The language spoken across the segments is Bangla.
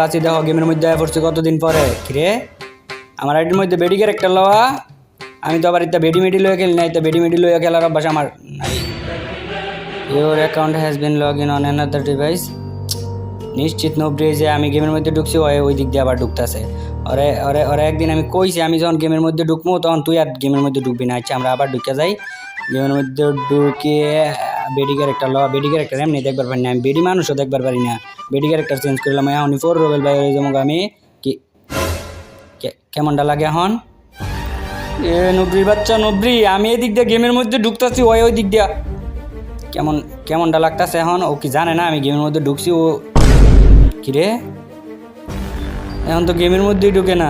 আছি দেখো গেমের মধ্যে পড়ছি কতদিন পরে কিরে আমার আইডির মধ্যে বেডি ক্যারেক্টার লওয়া আমি তো আবার এটা বেডি মেডি লয়ে খেলি না এটা বেডি মেডি লয়ে খেলার অভ্যাস আমার নাই your account has been log in on another device নিশ্চিত নবরি যে আমি গেমের মধ্যে ঢুকছি ওই দিক দিয়ে আবার ঢুকতেছে ওরে ওরে ওরে একদিন আমি কইছি আমি যখন গেমের মধ্যে ঢুকবো তখন তুই আর গেমের মধ্যে ঢুকবি না আচ্ছা আমরা আবার ঢুকে যাই গেমের মধ্যে ঢুকে বেডি ক্যারেক্টার লওয়া বেডি ক্যারেক্টার এমনি দেখবার পারি না আমি বেডি মানুষও দেখবার পারি না বেডি ক্যারেক্টার চেঞ্জ করলাম এখন ফোর রোবেল ভাই ওই যেমন আমি কি কেমনটা লাগে এখন এ নবরির বাচ্চা নবরি আমি এদিক দিয়ে গেমের মধ্যে ঢুকতেছি ওই দিক দিয়া কেমনটা লাগতেছে এখন ও কি জানে না আমি গেমের মধ্যে ঢুকছি ও কিরে এখন তো গেমের মধ্যেই ঢুকে না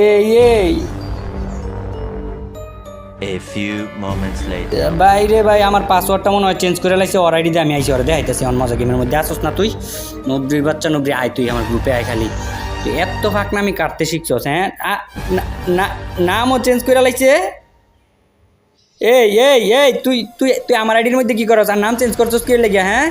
এই A few moments later. বাইরে ভাই আমার পাসওয়ার্ডটা মনে হয় চেঞ্জ করে লাইছে ওর আইডিতে আমি আইছি ওরা দেখাইতেছি আমার মজা গেমের মধ্যে আসোস না তুই নবরির বাচ্চা নবরি আয় তুই আমার গ্রুপে আয় খালি তুই এত ফাঁক না আমি কাটতে শিখছস হ্যাঁ নামও চেঞ্জ করে লাইছে এই তুই তুই তুই আমার আইডির মধ্যে কি করছ আর নাম চেঞ্জ করছস কি লেগে হ্যাঁ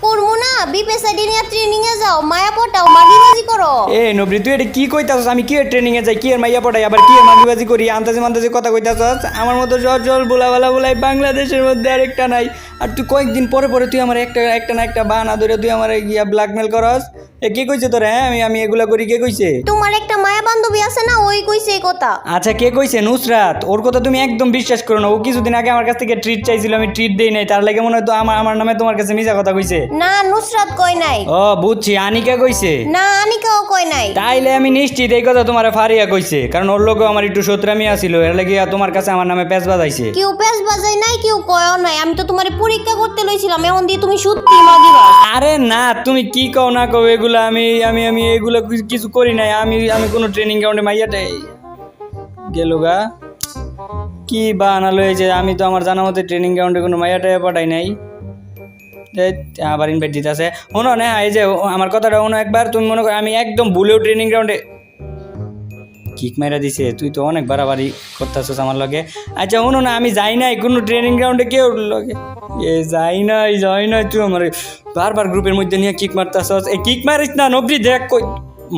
করবো না বিপেসাইডি নিয়ে ট্রেনিং এ যাও মায়া পটাও মাগিবাজি করো নবরি তুই এটা কি কইতাছস আমি কি ট্রেনিং এ যাই কি এর মাইয়া পড়াই আবার কি এর মাগিবাজি করি আন্তাজে কথা কইতাছস আমার মতো জল বলাই বাংলাদেশের মধ্যে আরেকটা নাই আর তুই কয়েকদিন পরে তুই আমার একটা না একটা বাহানা ধরে তুই আমার গিয়া ব্ল্যাকমেল করস কে কইছে তোর হ্যাঁ আমি এগুলা করি কে কইছে তোমার একটা মায়া বান্ধবী আছে না ওই কইছে এই কথা আচ্ছা কে কইছে নুসরাত ওর কথা তুমি একদম বিশ্বাস করো না ও কিছুদিন আগে আমার কাছ থেকে ট্রিট চাইছিল আমি ট্রিট দেই নাই তার লাগে মনে হয় তো আমার নামে তোমার কাছে মিছা কথা কইছে না নুসরাত কই নাই ও বুঝছি আনিকা কইছে না আনিকাও কই নাই তাইলে আমি নিশ্চিত এই কথা তোমার ফারিয়া কইছে কারণ ওর লোক আমার একটু সত্রামি আছিল এর লাগি তোমার কাছে আমার নামে পেঁচ বাজাইছে কেউ পেস বাজাই নাই কেউ কয়ও নাই আমি তো তোমারে পরীক্ষা করতে লইছিলাম এখন দিয়ে তুমি সত্যি মাগিবা আরে না তুমি কি কও না কও এগুলো আমি এগুলো কিছু করি নাই আমি কোনো ট্রেনিং গ্রাউন্ডে মাইয়াটাই গেল গা কি বাহানা লয়েছে আমি তো আমার জানা মতে ট্রেনিং গ্রাউন্ডে কোনো মাইয়াটাই পাঠাই নাই আবার ইনভাইট দিতে আছে শোনো না এই যে আমার কথাটা শোনো একবার তুমি মনে করো আমি একদম ভুলেও ট্রেনিং গ্রাউন্ডে কিক মেরা দিছে তুই তো অনেক বাড়াবাড়ি করতেছিস আমার লগে আচ্ছা শোনো না আমি যাই নাই কোনো ট্রেনিং গ্রাউন্ডে কেউ লগে যাই নাই তুই আমার বারবার গ্রুপের মধ্যে নিয়ে কিক মারতেছস এই কিক মারিস না নবরি দেখ কই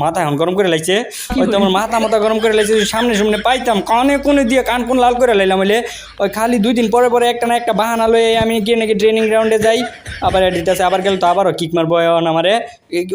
মাথা এখন গরম করে লাইছে হয়তো আমার মাথা গরম করে লাইছে সামনে পাইতাম কোনে দিয়ে কান কোন লাল করে লাইলাম বলে ওই খালি 2 দিন পরে একটা না একটা বাহানা লয়ে আমি গিয়ে নাকি ট্রেনিং গ্রাউন্ডে যাই আবার এডিটাছে আবার গেল তো আবারও কিক মারবো এখন আমারে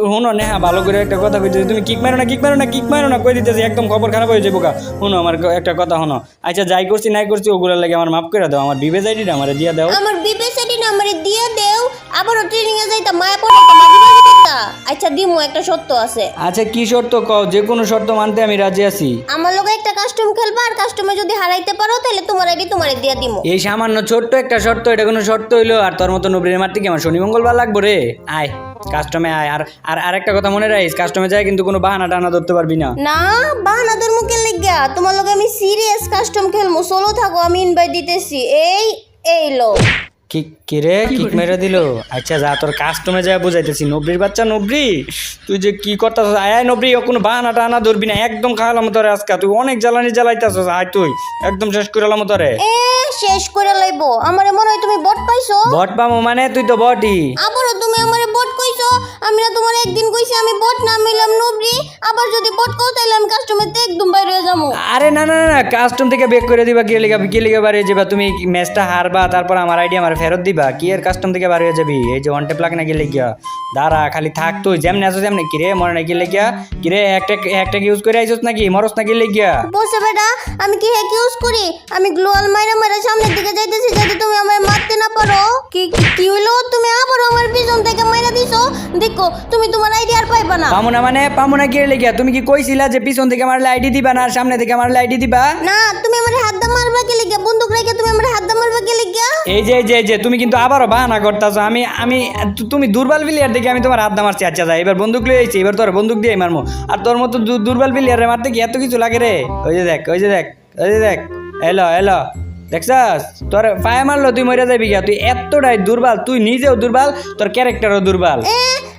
শোনো নেহা ভালো করে একটা কথা কইতেছি তুমি কিক মারো না কই দিতেছি একদম খবর খারাপ হয়ে যাবো শোনো আমার একটা কথা শোনো আচ্ছা যাই করছি নাই করছি ওগুলোর লাগে আমার মাফ করে দাও আমার বিবেজ আইডিটা আমারে দিয়ে দাও আমার বিবেসাইডি নাম্বারে দিয়ে দেও আবারও ট্রেনিং এ যাইতা মায়া পটাও মাগিবাজি করতা আচ্ছা দিমু একটা সত্য আছে আচ্ছা কি শর্ত কও যে কোনো শর্ত মানতে আমি রাজি আছি আমার লগে একটা কাস্টম খেলবা আর কাস্টমে যদি হারাইতে পারো তাহলে তোমার আইডি তোমারে দিয়া দিমু এই সামান্য ছোট্ট একটা শর্ত এটা কোনো শর্ত হইলো আর তোর মতো নবরির মারতে কি আমার শনি মঙ্গলবার লাগবো রে আয় কাস্টমে আয় আর একটা কথা মনে রাখিস কাস্টমে যায় কিন্তু কোনো বাহানা টানা ধরতে পারবি না না বাহানাদের মুখে লেগা তোমার লগে আমি সিরিয়াস কাস্টম খেলমু সোলো থাকো আমি ইনভাইট দিতেছি এই লো কি রে কিক মেরে দিল আচ্ছা যা তোর কাস্টমে যায় বুঝাইতেছি নবরির বাচ্চা নবরি তুই যে কি করতেছ আয় নবরি কোনো বাহানা টানা ধরবি না একদম খাওয়ালাম তোরে আজকে তুই অনেক জ্বালাইতেছ আয় তুই একদম শেষ করে এলাম তোরে শেষ করে লাইবো আমারে মনে হয় তুমি বট পাইছো বট পামো মানে তুই তো বটই আবারও তুমি আমারে বট কইছো আমি না তোমার একদিন কইছি আমি বট না মিলাম নবরি আবার যদি বট কও তাহলে আমি কাস্টমার তে একদম বাইরে হয়ে যাবো আরে না কাস্টম থেকে বেক করে দিবা কি লিগা বাইরে যাবা তুমি ম্যাচটা হারবা তারপর আমার আইডি আমার ফেরত দিবা কি এর কাস্টম থেকে বাইরে হয়ে যাবি এই যে ওয়ান টেপ লাগ না গেলে গিয়া দাঁড়া খালি থাক তুই যেমন আছো যেমন কি রে মরে না গেলে গিয়া কি রে একটা ইউজ করে আইছস নাকি মরস না গেলে গিয়া বসে বেটা আমি কি হ্যাক ইউজ করি আমি গ্লোয়াল মাইরা সামনের দিকে যাইতেছি যাতে তুমি আমায় মারতে না পারো কি হইলো তুমি আবার আমার পিছন থেকে মাইরা দিছো দেখো তুমি তোমার আইডি আর পাইবা না পামু না গেলে গিয়া তুমি কি কইছিলা যে পিছন থেকে মারলে আইডি দিবা না আর সামনে থেকে মারলে আইডি দিবা না তুমি আমারে হাত দা মারবা কে লিগা বন্দুক রেখে তুমি আমারে হাত দা মারবা কে লিগা এই যে তুমি কিন্তু আবারও বাহানা করতেছো আমি তুমি দুর্বল প্লেয়ার দেখে আমি তোমার হাত দা মারছি আচ্ছা যাই এবার বন্দুক লয়ে আইছি এবার তোর বন্দুক দিয়ে মারমু আর তোর মতো দুর্বল প্লেয়ারে মারতে কি এত কিছু লাগে রে ওই যে দেখ এলো দেখছাস তোর পায়ে মারলো তুই মরে যাবি গিয়া তুই এতটাই দুর্বল তুই নিজেও দুর্বল তোর ক্যারেক্টারও দুর্বল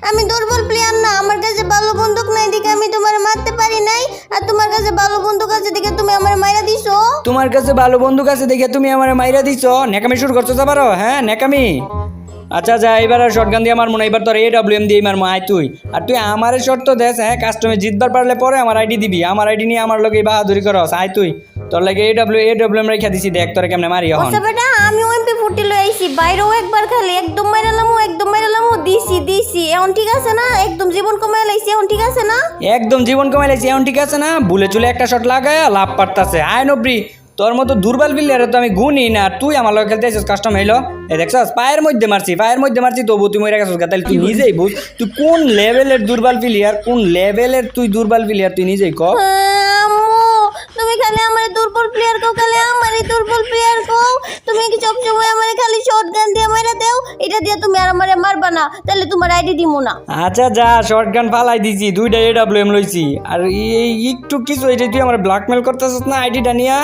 আমি দুর্বল প্লেয়ার না আমার কাছে ভালো বন্দুক নাই দেখে আমি তোমার মারতে পারি নাই আর তোমার কাছে ভালো বন্দুক আছে দেখে তুমি আমার মাইরা দিছো তোমার কাছে ভালো বন্দুক আছে দেখে তুমি আমার মাইরা দিছো নেকামি শুরু করছো আবারও হ্যাঁ নেকামি আচ্ছা যা এবার আর শর্ট গান দিয়ে আমার মনে হয় এবার তোর AWM দিয়ে মারমু আয় তুই আর তুই আমারে শর্ত দেস হ্যাঁ কাস্টমে জিতবার পারলে পরে আমার আইডি দিবি আমার আইডি নিয়ে আমার লোকে বাহাদুরি করস আয় তুই তোর লাগে AWM রেখা দিছি দেখ তোরে কেমনে মারি এখন ওসব বেটা আমি ওএমপি 40 লই আইছি বাইরেও একবার খালি একদম মাইরালামু দিছি এখন ঠিক আছে না একদম জীবন কমায় লাইছি এখন ঠিক আছে না একদম জীবন কমাই লাইছি এখন ঠিক আছে না ভুলে চুলে একটা শট লাগায় লাভ পারতাছে আয় নবরি তোর মতো দুর্বল প্লেয়ারে তো আমি গুনি না তুই আমার লগে খেলতে আছিস কাস্টম হইলো এ দেখছস পায়ের মধ্যে মারছি তবু তুই মরে গেছিস তাহলে তুই নিজেই বুঝ তুই কোন লেভেলের দুর্বল প্লেয়ার তুই দুর্বল প্লেয়ার তুই নিজেই ক আম্মু তুমি খালি আমারে দুর্বল প্লেয়ার কও খালি আমারে দুর্বল প্লেয়ার কও তুমি কি সব সময় আমারে খালি শটগান দিয়ে মাইরা দাও এটা দিয়ে তুমি আর আমারে মারবা না তাহলে তোমার আইডি দিমু না আচ্ছা যা শর্ট গান ফালাই দিছি দুইটা AWM লইছি আর এই একটু কিছু এটা তুই আমার ব্ল্যাকমেল করতেছিস না আইডিটা নিয়া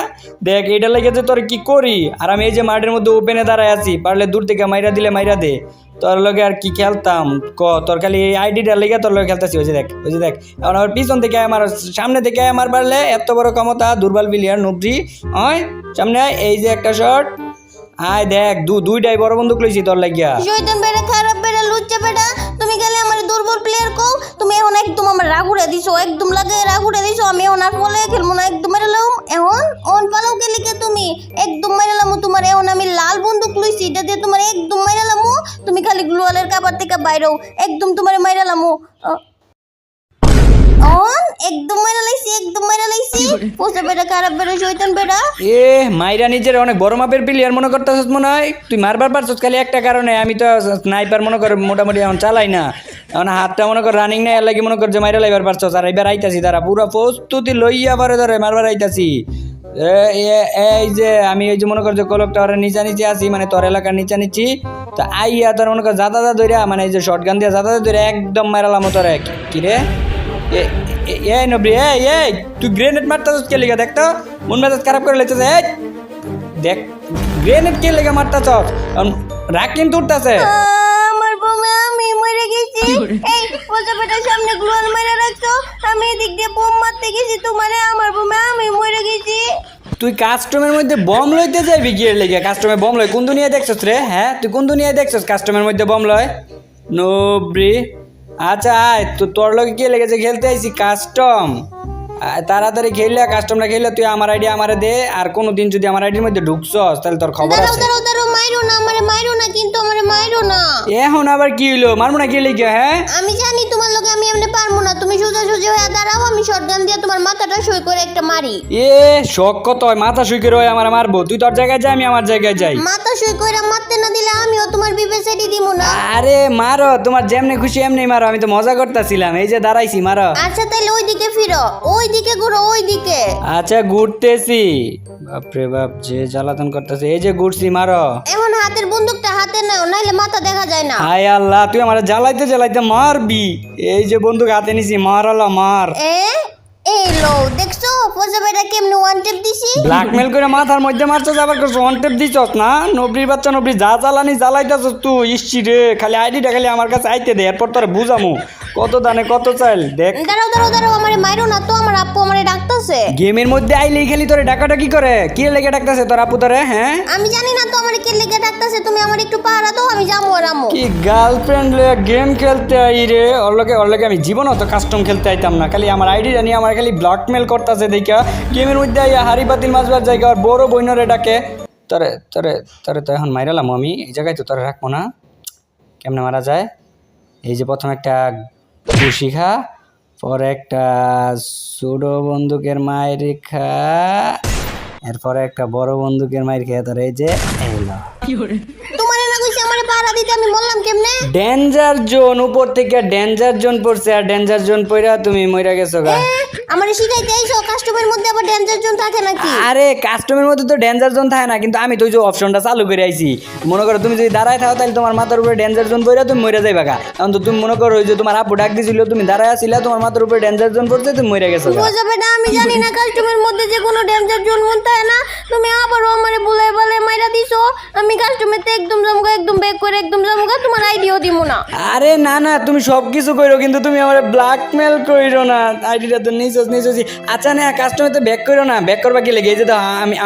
দেখ এটা লেগে যে তোর কি করি আর আমি এই যে মাঠের মধ্যে ওপেনে দাঁড়ায় আছি পারলে দূর থেকে মাইরা দিলে মাইরা দে তোর লগে আর কি খেলতাম তোর খালি এই আইডিটা লেগে তোর লগে খেলতেছি ওই যে দেখ এখন আমার পিছন থেকে আমার সামনে থেকে আমার পারলে এত বড় ক্ষমতা দুর্বল প্লেয়ার নবজি হয় সামনে এই যে একটা শট আয় দেখ দুইটাই বড় বন্দুক লইছি তোর লাগিয়া শয়তান বেটা খারাপ বেটা লুচ্চা বেটা তুমি খালি আমারে দুর্বল প্লেয়ার কও তুমি এখন একদম আমার রাগুড়ে দিছো একদম লাগে রাগুড়ে দিছো আমি এখন আর বলে খেলবো না একদম মেরেলাম এখন পালাও কে লিখে তুমি একদম মেরেলাম তোমার এখন আমি লাল বন্দুক লইছি এটা দিয়ে তোমার একদম মেরেলাম তুমি খালি গ্লোয়ালের কাবার থেকে বাইরেও একদম তোমারে মেরেলাম একদম মাইরা লাইছি পোষা বেটা খারাপ বেটা শয়তান বেটা এ মাইরা নিজের অনেক বড় মাপের প্লেয়ার মনে করতেছিস মনে হয় তুই মারবার পারছিস খালি একটা কারণে আমি তো স্নাইপার মনে কর মোটামুটি এখন চালাই না এখন হাতটা মনে কর রানিং নাই এর লাগি মনে কর যে মাইরা লাইবার পারছস আর এবার আইতাছি তারা পুরো প্রস্তুতি লইয়া পারে ধরে মারবার আইতাছি এই যে আমি এই যে মনে কর যে কলক টাওয়ারের নিচে আছি মানে তোর এলাকার নিচ্ছি তো আইয়া তোর মনে কর জাদা ধরিয়া মানে এই যে শর্ট গান দিয়া জাদা ধরে একদম মারালাম তোর কি রে এই নবরি এই তুই গ্রেনেড মারতাছিস কে লিগা দেখ তো মন মেজাজ খারাপ করে লাইতেছ দেখ গ্রেনেড কে লিগা মারতাছস রাগ কিন্তু উঠতাছে আমার বোমে আমি মরে গেছি এই পোষা বেটার সামনে গ্লোয়াল মারা রাখছো আমি এদিক দিয়ে বোম মারতে গেছি তোমারে আমার বোমে আমি মরে গেছি তুই কাস্টমের মধ্যে বম লইতে যাইবি কি এর লিগা কাস্টমে বম লয় কোন দুনিয়ায় দেখছস রে হ্যাঁ তুই কোন দুনিয়ায় দেখছস কাস্টমের মধ্যে বম লয় নবরি আচ্ছা আয় তো তোর লগে কে লেগেছে খেলতে আইছি কাস্টম তাড়াতাড়ি খেললে কাস্টমটা খেললে তুই আমার আইডি আমারে দে আর কোনোদিন যদি আমার আইডির মধ্যে ঢুকছস তাহলে তোর খবর আছে দাঁড়াও মাইরো না আমারে মাইরো না কিন্তু আমারে মাইরো না এখন আবার কি হইলো মারমু না কি লিখে হ্যাঁ আমি জানি তোমার লগে আমি এমনি পারবো না তুমি সোজা হয়ে দাঁড়াও আমি শটগান দিয়ে তোমার মাথাটা সই করে একটা মারি এ শখ কত হয় মাথা শুকিয়ে রয়ে আমার মারবো তুই তোর জায়গায় যাই আমি আমার জায়গায় যাই মাথা সই করে মারতে না দিলে আমিও তোমার বিবেচারি দিব না আরে মারো তোমার যেমনি খুশি এমনি মারো আমি তো মজা করতেছিলাম এই যে দাঁড়াইছি মারো আচ্ছা তাইলে ওইদিকে ফিরো ওইদিকে ঘুরো ওইদিকে আচ্ছা ঘুরতেছি বাপরে বাপ যে জ্বালাতন করতেছে এই যে ঘুরছি মারো এখন হাতের বন্দুকটা হাতে নাও নাইলে মাথা দেখা যায় না হায় আল্লাহ তুই আমার জ্বালাইতে মারবি এই যে বন্দুক হাতে নিছি মারালা মার এই লো দেখছো পোষা বেটা কেমনে ওয়ান টেপ দিছি ব্ল্যাকমেল করে মাথার মধ্যে মারছস আবার করছ ওয়ান টেপ দিছস না নবরির বাচ্চা নবরি যা জ্বালাইতাছস তুই ইচ্ছি রে খালি আইডিটা খালি আমার কাছে আইতে দে এরপর তোর বুঝামু কত দানে কত চাইল দেখ দাঁড়াও আমারে মাইরো না তো আমার আপু আমারে ডাকতাছে গেমের মধ্যে আইলেই খালি তোরে ডাকাটা কি করে কি লেগে ডাকতাছে তোর আপু তোরে হ্যাঁ আমি জানি না তো আমারে কে লেগে ডাকতাছে তুমি আমার একটু পাহারা দাও আমি যাবো আর আমো কি গার্লফ্রেন্ড লয়ে গেম খেলতে আই রে ওর লগে আমি জীবনও তো কাস্টম খেলতে আইতাম না খালি আমার আইডিটা নিয়ে আমার খালি ব্ল্যাকমেল করতেছে দেখা গেমের মধ্যে আইয়া হাড়ি বাতিল মাছবার জায়গা আর বড় বইনরে ডাকে তোরে তো এখন মাইরালাম আমি এই জায়গায় তো তোরে রাখবো না কেমনে মারা যায় এই যে প্রথম একটা ঘুষি খা পরে একটা ছোট বন্দুকের মায়ের খা এরপরে একটা বড় বন্দুকের মায়ের খেয়ে তোর এই যে এলো তোমারে না কইছি আমারে পাহারা দিতে আমি বললাম কেমনে ডেঞ্জার জোন উপর থেকে ডেঞ্জার জোন পড়ছে আর ডেঞ্জার জোন পড়া তুমি মইরা গেছো গা আমারে শিখাইতে আইছো কাস্টমের মধ্যে আবার ডেঞ্জার জোন থাকে নাকি আরে কাস্টমের মধ্যে তো ডেঞ্জার জোন থাকে না কিন্তু আমি তো ওই যে অপশনটা চালু করে আইছি মনে করো তুমি যদি দাঁড়ায় থাকো তাহলে তোমার মাথার উপরে ডেঞ্জার জোন পড়া তুমি মইরা যাইবা গা এখন তো তুমি মনে করো ওই যে তোমার আপু ডাক দিছিল তুমি দাঁড়ায় আছিলা তোমার মাথার উপরে ডেঞ্জার জোন পড়ছে তুমি মইরা গেছো গা বুঝাবে না আমি জানি না কাস্টমের মধ্যে যে কোনো ডেঞ্জার জোন মন থাকে না তুমি আবারও আমারে বুলাই বলে মাইরা দিছো আমি কাস্টমেরতে একদম জমগো একদম ব্যাক করে একদম যাবো তোমার আইডিও দিব না। আরে না না, তুমি সব কিছু কইরো কিন্তু তুমি আমার ব্ল্যাকমেল কইরো না। আইডিটা তো নিছস। আচ্ছা না, কাস্টমার তো ব্যাক কইরো না। ব্যাক করবা কি লেগে? এই যে তো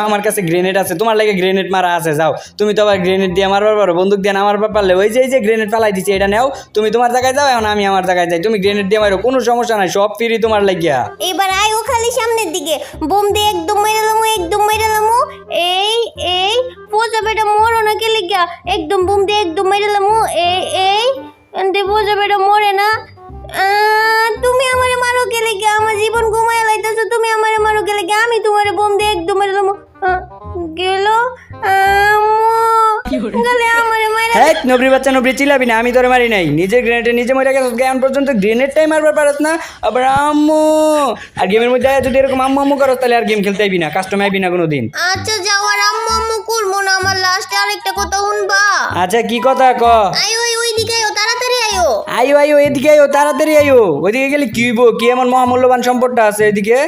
আমার কাছে গ্রেনেড আছে, তোমার লাগে গ্রেনেড মারা আছে। যাও তুমি তো আবার গ্রেনেড দিয়ে মারবার পারো, বন্দুক দিয়ে আমার পারলে। ওই যে গ্রেনেড পালাই দিছি, এটা নাও। তুমি তোমার জায়গায় যাও, এখন আমি আমার জায়গায় যাই। তুমি গ্রেনেড দিয়ে মারো, কোনো সমস্যা নাই, সব ফ্রি তোমার লাগিয়া। এবার আয়ো খালি সামনের দিকে, বোম দিয়ে একদম মাইরালামু। এই পোজা বেটা মরো না কে লিগা, একদম বোম দিয়ে একদম মাইরালামু। এই পোজা বেটা মরে না। তুমি আমারে মারো কে লিগা? আমার জীবন ঘুমায় লাইতাছো, তুমি আমারে মারো কে লিগা? আমি তোমারে বোম দিয়ে একদম মাইরালামু। গেল গেলে আমারে মাইরা। হ্যাঁ, নবরি বাচ্চা নবরি চিল্লাবি না, আমি তোরে মারি নাই। নিজের গ্রেনেডে নিজে মরে গেছিস, জ্ঞান পর্যন্ত গ্রেনেডটাই মারবার পারস না। আবার আম্মু, আর গেমের মধ্যে যদি এরকম আম্মু করস তাহলে আর গেম খেলতে আইবি না, কাস্টম আইবি না কোনোদিন। আচ্ছা যাও, আর আম্মু করবো না। আমার লাস্টে আরেকটা কথা শুনবা? আচ্ছা কি কথা ক? আয়ো ওইদিকে আয়ো, তাড়াতাড়ি আয়ো। আইও এদিকে আইও, তাড়াতাড়ি আইও। ওইদিকে গেলে কি হইব? কি এমন মহামূল্যবান সম্পদটা আছে এদিকে?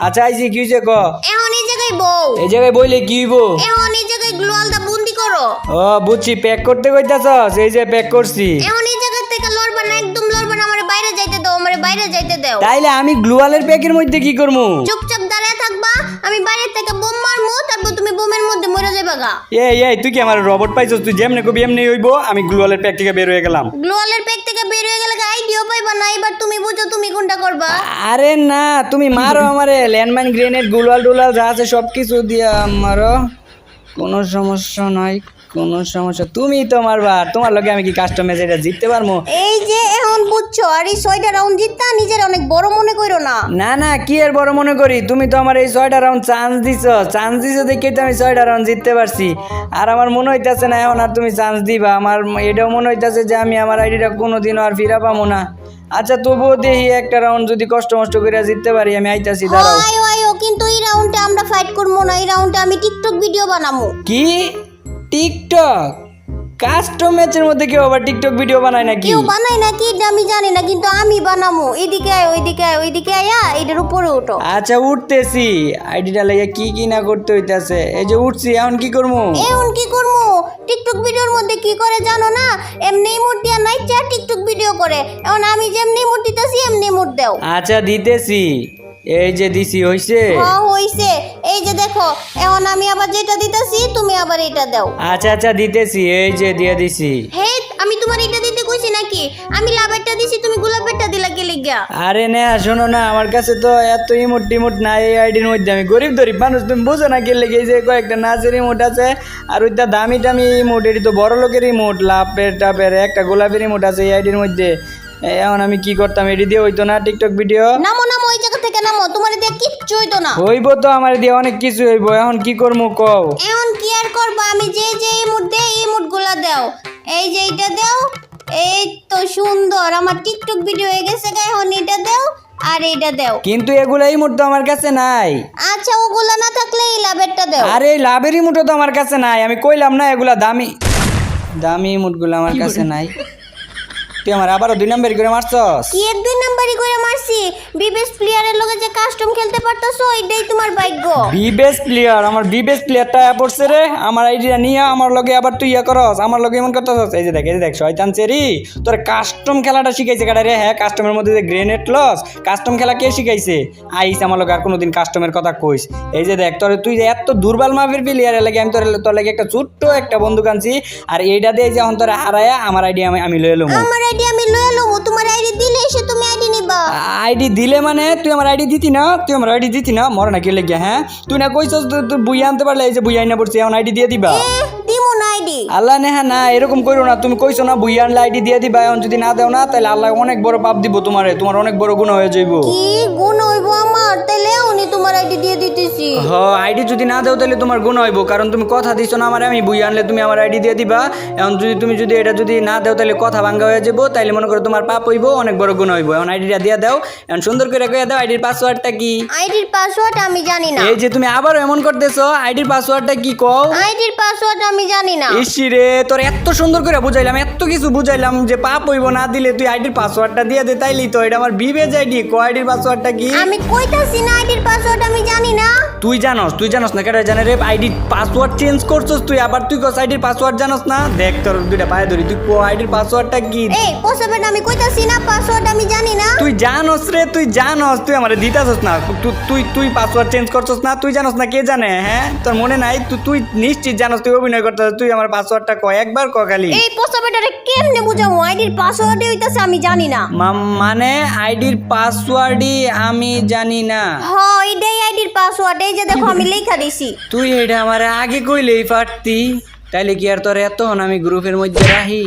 আচ্ছা আইছি, কি হয়েছে ক? এখন এই জায়গায় বউ, এই জায়গায় বইলে কি হইব? এখন এই জায়গায় গ্লোয়ালটা বন্দি করো। ও বুঝছি, প্যাক করতে কইতাছস। এই যে প্যাক করছি। এখন এই জায়গা থেকে লড়বা না, একদম লড়বা না। আমারে বাইরে যাইতে দাও, আমারে বাইরে যাইতে দাও। তাইলে আমি গ্লুয়ালের প্যাকের মধ্যে কি করবো? চুপচাপ দাঁড়ায় থাকবা। আমি বাইরে থেকে বোম মারমু, তারপর তুমি বোমের মধ্যে মরে যাবা গা। এই তুই কি আমার রবট পাইছস? তুই যেমনে কবি এমনি হইব। আমি গ্লুয়ালের প্যাক থেকে বের হয়ে গেলাম। গ্লোয়ালের প্যাক থেকে বের হয়ে গেলে আইডিও পাইবা না। এবার তুমি বুঝো তুমি কোনটা করবা। আরে না, তুমি মারো আমারে। ল্যান্ডমাইন গ্রেনেড গ্লুয়াল টুলাল যা আছে সব কিছু দিয়া মারো, কোনো সমস্যা নাই, কোনো সমস্যা। তুমি তো মারবা, তোমার লগে আমি কি কাস্টম ম্যাচ এটা জিততে পারবো? এই যে এখন বুঝছো। আর এই 6টা রাউন্ড জিততা নিজের অনেক বড় মনে করো না। না কি আর বড় মনে করি, তুমি তো আমার এই 6টা রাউন্ড চান্স দিছো দেখেই তো আমি 6টা রাউন্ড জিততে পারছি। আর আমার মনে হইতাছে না এখন আর তুমি চান্স দিবা। আমার এটাও মনে হইতাছে যে আমি আমার আইডিটা কোনোদিনও আর ফিরা পাবো না। আচ্ছা তবুও দেখি একটা রাউন্ড যদি কষ্ট করে জিততে পারি। আমি আইতাছি, দাঁড়াও। আয়ো কিন্তু এই রাউন্ডে আমরা ফাইট করবো না। এই রাউন্ডে আমি টিকটক ভিডিও বানাবো। কি টিকটক? কাস্টম ম্যাচের মধ্যে কেউ আবার টিকটক ভিডিও বানায় নাকি? কেউ বানায় নাকি এটা আমি জানি না, কিন্তু আমি বানাবো। এদিকে আয়, ওইদিকে আয়া, এটার উপরে উঠো। আচ্ছা উঠতেছি। আইডিটা লাগে কি না করতে হইতাছে। এই যে উঠছি, এখন কি করবো? এখন কি করবো? টিকটক ভিডিওর মধ্যে কি করে জানো না? এমনি ইমোট দিয়া নাইচা টিকটক ভিডিও করে। এখন আমি যেমনি ইমোট দিতেছি এমনি ইমোট দাও। আচ্ছা দিতেছি, এই যে দিছি, হইছে? হ্যাঁ হইছে। এই যে দেখো, এখন আমি আবার যেটা দিতেছি তুমি আবার এটা দাও। আচ্ছা দিতেছি, এই যে দিয়ে দিছি। হে, আমি তোমার এটা দিতে কইছি নাকি? আমি লাভেরটা দিছি, তুমি গোলাপেরটা দিলা কি লিগা? আরে না শোনো না, আমার কাছে তো এত ইমোট নাই এই আইডির মধ্যে। আমি গরিব মানুষ, তুমি বুঝো না কি লেগে। এই যে কয়েকটা নাচের ইমোট আছে, আর ওইটা দামি ইমোট। এটি তো বড় লোকের ইমোট, লাভের টাপের। একটা গোলাপের ইমোট আছে এই আইডির মধ্যে। এখন আমি কি করতাম? এটি দিয়ে হইতো না টিকটক ভিডিও? নামো ওই জায়গা থেকে নামো, তোমার দিয়ে কিচ্ছু হইতো না। হইব তো, আমার দিয়ে অনেক কিছু হইব। এখন কি করবো কও? এখন কি আর করবা? আমি যে ইমোট দেই এই ইমোট গুলা দাও। এই যে এইটা দাও। এই তো সুন্দর, আমার টিকটক ভিডিও হয়ে গেছে। এখন এটা দাও আর এইটা দাও। কিন্তু এগুলা ইমোট তো আমার কাছে নাই। আচ্ছা ওগুলা না থাকলে এই লাভেরটা দাও। আরে লাভের ইমোটও তো আমার কাছে নাই। আমি কইলাম না এগুলা দামি ইমোটগুলো আমার কাছে নাই। তুই আমার আবারও 2 নাম্বারই করে মারছস। কি 2 নাম্বারই করে মারছি? বিবেস প্লেয়ারের লগে যে কাস্টম খেলতে পারতাছো এটাই তোমার ভাগ্য। বিবেস প্লেয়ার? আমার বিবেস প্লেয়ারটা পড়ছে রে। আমার আইডিয়া নিয়ে আমার লগে আবার তুই করস, আমার লগে এমন করতেছস। এই যে দেখ শয়তান চেরি, তোর কাস্টম খেলাটা শিখাইছে কাটা রে? হ্যাঁ, কাস্টমের মধ্যে যে গ্রেনেড লস, কাস্টম খেলা কে শিখাইছে? আইস আমার লগে আর কোনোদিন কাস্টমের কথা কইস। এই যে দেখ, তুই যে এত দুর্বল মাফের প্লেয়ারের লাগে আমি তোর লাগে একটা ছোট্ট একটা বন্দুক আনছি। আর এইটা দিয়ে যে এখন তোর হারায়া আমার আইডিয়া আমি লয়ে এলাম। আমার আইডি আমি লয়ে লম। তোমার আইডি দিলে এসে তুমি আইডি নিবা। আইডি দিলে মানে তুই আমার আইডি দিতি না? মর না কে লেগে? হ্যাঁ, তুই না কইছস তুই বুই আনতে পারলে। এই যে বুই আইনা পড়ছি, এখন আইডি দিয়ে দিবা? দিমু না আইডি। আল্লাহ নেহা না, এরকম কইরো না। তুমি কইছো না বুই আনলে আইডি দিয়ে দিবা। এখন যদি না দাও না তাহলে আল্লাহ অনেক বড় পাপ দিব তোমার অনেক বড় গুনাহ হয়ে যাইব। কি গুণ হইব আমার? তাইলে উনি তোমার আইডি দিয়ে দিতেছি। আইডি যদি না দাও তাহলে তোমার গুনাহ হইব, কারণ তুমি কথা দিছো না আমারে আমি বুই আনলে তুমি আমার আইডি দিয়ে দিবা। এখন তুমি যদি এটা যদি না দাও তাহলে কথা ভাঙ্গা হয়ে যাবো। তাইলে মনে করো তোমার পাপ হইব, অনেক বড় গুনাহ হইব। এখন আইডিটা দিয়ে দাও। এখন সুন্দর করে কইয়া দাও আইডির পাসওয়ার্ডটা কি? আইডির পাসওয়ার্ড আমি জানি না। এই যে তুমি আবারও এমন করতেছো, আইডির পাসওয়ার্ডটা কি কও? আইডির পাসওয়ার্ড আমি জানি না। ইসি রে, তোর এত সুন্দর করে বুঝাইলাম, এত কিছু বুঝাইলাম যে পাপ হইব না দিলে তুই আইডির পাসওয়ার্ডটা দিয়ে দে। তাইলেই তো। এটা আমার বিবেজ আইডি। কো আইডির পাসওয়ার্ডটা কি? আমি কইতাছি না আইডির পাসওয়ার্ড আমি জানি না। তুই জানোস না কেটে জানে রে আইডি পাসওয়ার্ড চেঞ্জ করছস তুই আবার তুই কস আইডির পাসওয়ার্ড জানোস না দেখ তোর দুইটা পায়ে ধরি তুই কো আইডির পাসওয়ার্ডটা কি এই পোষা বেটা আমি কইতাছি না পাসওয়ার্ড আমি জানি না। তুই জানোস রে তুই আমারে দিতাছস না তুই পাসওয়ার্ড চেঞ্জ করছস না তুই জানোস না কে জানে হ্যাঁ তোর মনে নাই তুই নিশ্চিত জানোস তুই অভিনয় করতেছ তুই আমার পাসওয়ার্ডটা কয় একবার ক খালি এই পোষা বেটারে কেমনে বুঝাবো আইডির পাসওয়ার্ডই হইতাছে আমি জানি না। মানে আইডির পাসওয়ার্ডই আমি জানি না হ এইটাই আইডির পাসওয়ার্ড এই যে দেখো আমি লেখা দিছি। তুই এটা আমার আগে কইলেই পারতি তাইলে কি আর তোর এতক্ষণ আমি গ্রুপের মধ্যে রাহি